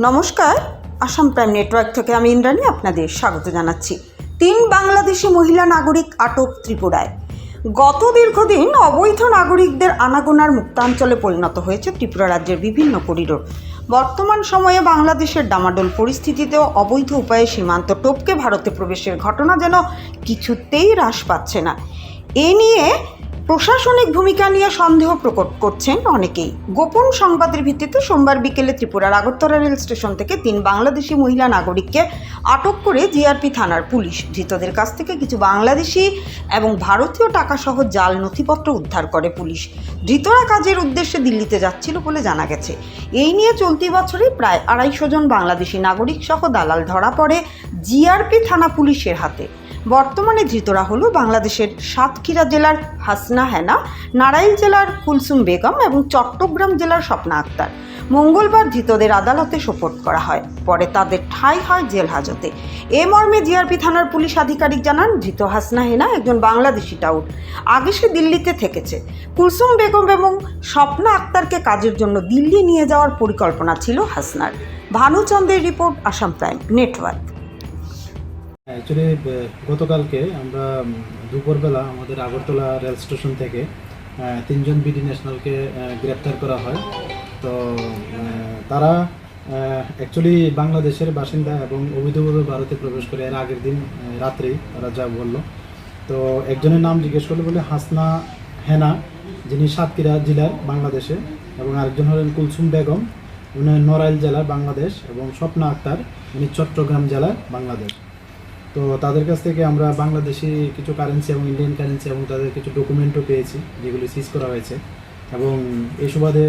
নমস্কার, Assam prime network থেকে আমি ইন্দ্রাণী আপনাদের স্বাগত জানাচ্ছি। 3 বাংলাদেশি মহিলা নাগরিক আটক ত্রিপুরায়। গত দীর্ঘদিন অবৈধ নাগরিকদের আনাগোনার মুক্তাঞ্চলে পরিণত হয়েছে ত্রিপুরা রাজ্যের বিভিন্ন করিডোর। বর্তমান সময়ে বাংলাদেশের ডামাডোল পরিস্থিতিতেও অবৈধ উপায়ে সীমান্ত টপকে ভারতে প্রবেশের ঘটনা যেন কিছুতেই হ্রাস পাচ্ছে না। এ নিয়ে প্রশাসনিক ভূমিকা নিয়ে সন্দেহ প্রকট করছেন অনেকেই। গোপন সংবাদের ভিত্তিতে সোমবার বিকেলে ত্রিপুরার আগরতলা রেল স্টেশন থেকে 3 বাংলাদেশি মহিলা নাগরিককে আটক করে জিআরপি থানার পুলিশ। ধৃতদের কাছ থেকে কিছু বাংলাদেশি এবং ভারতীয় টাকাসহ জাল নথিপত্র উদ্ধার করে পুলিশ। ধৃতরা কাজের উদ্দেশ্যে দিল্লিতে যাচ্ছিল বলে জানা গেছে। এই নিয়ে চলতি বছরে প্রায় 250 জন বাংলাদেশি নাগরিক সহ দালাল ধরা পড়ে জিআরপি থানা পুলিশের হাতে। বর্তমানে ধৃতরা হল বাংলাদেশের সাতক্ষীরা জেলার হাসনা হেনা, নারাইল জেলার কুলসুম বেগম এবং চট্টগ্রাম জেলার স্বপ্না আক্তার। মঙ্গলবার ধৃতদের আদালতে সোপর্দ করা হয়, পরে তাদের ঠাঁই হয় জেল হাজতে। এ মর্মে জিআরপি থানার পুলিশ আধিকারিক জানান, ধৃত হাসনা হেনা একজন বাংলাদেশি টাউট। আগে সে দিল্লিতে থেকেছে। কুলসুম বেগম এবং স্বপ্না আক্তারকে কাজের জন্য দিল্লি নিয়ে যাওয়ার পরিকল্পনা ছিল হাসনার। ভানুচন্দ্রের report, Assam prime network. Actually গতকালকে আমরা দুপুরবেলা আমাদের আগরতলা রেল স্টেশন থেকে 3 জন বিডি ন্যাশনালকে গ্রেপ্তার করা হয়। তো তারা অ্যাকচুয়ালি বাংলাদেশের বাসিন্দা এবং অবৈধভাবে ভারতে প্রবেশ করে এর আগের দিন রাত্রেই তারা যা বললো। তো একজনের নাম জিজ্ঞেস করলো বলে হাসনা হেনা, যিনি সাতক্ষীরা জেলার বাংলাদেশে, এবং আরেকজন হলেন কুলসুম বেগম, উনি নড়াইল জেলার বাংলাদেশ, এবং স্বপ্না আক্তার উনি চট্টগ্রাম জেলার বাংলাদেশ। তো তাদের কাছ থেকে আমরা বাংলাদেশি কিছু কারেন্সি এবং ইন্ডিয়ান কারেন্সি এবং তাদের কিছু ডকুমেন্টও পেয়েছি, যেগুলি সিজ করা হয়েছে। এবং এই সুবাদে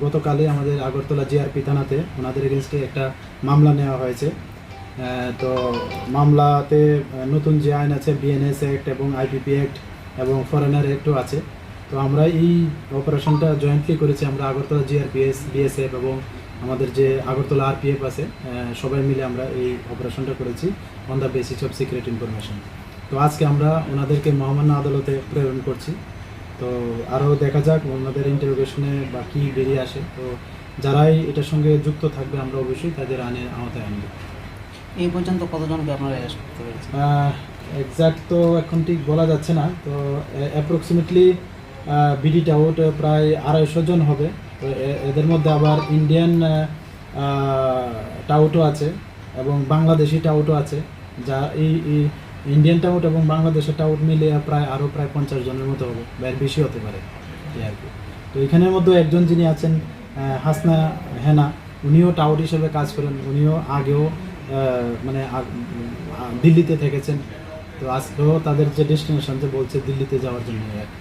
গতকালে আমাদের আগরতলা জিআরপি থানাতে ওনাদের এগেনস্টে একটা মামলা নেওয়া হয়েছে। তো মামলাতে নতুন যে আইন আছে, বিএনএস অ্যাক্ট এবং আইপিপি অ্যাক্ট এবং ফরেনার অ্যাক্টও আছে। তো আমরা এই অপারেশনটা জয়েন্টলি করেছি, আমরা আগরতলা জিআরপিএস, বিএসএফ এবং আমাদের যে আগরতলা আরপিএফ আছে, সবাই মিলে আমরা এই অপারেশনটা করেছি on the basis of secret information. তো আজকে আমরা ওনাদেরকে মহামান্য আদালতে প্রেরণ করছি। তো আরও দেখা যাক ওনাদের ইন্টারোগেশনে বা কী বেরিয়ে আসে। তো যারাই এটার সঙ্গে যুক্ত থাকবে আমরা অবশ্যই তাদের আইনের আওতায় আনব। এই পর্যন্ত কতজনকে আপনারা অ্যারেস্ট করতে পেরেছেন? এক্স্যাক্ট তো এখন ঠিক বলা যাচ্ছে না। তো অ্যাপ্রক্সিমেটলি বিডি টাউট প্রায় 250 জন হবে। তো এদের মধ্যে আবার ইন্ডিয়ান টাউটও আছে এবং বাংলাদেশি টাউটও আছে, যা এই ইন্ডিয়ান টাউট এবং বাংলাদেশের টাউট মিলে প্রায় 50 জনের মতো হবে, বা এর বেশি হতে পারে আর কি। তো এখানের মধ্যে একজন যিনি আছেন হাসনা হেনা, উনিও টাউট হিসেবে কাজ করেন। উনিও আগেও মানে দিল্লিতে থেকেছেন। তো আজকেও তাদের যে ডেস্টিনেশন যে বলছে দিল্লিতে যাওয়ার জন্য আর কি।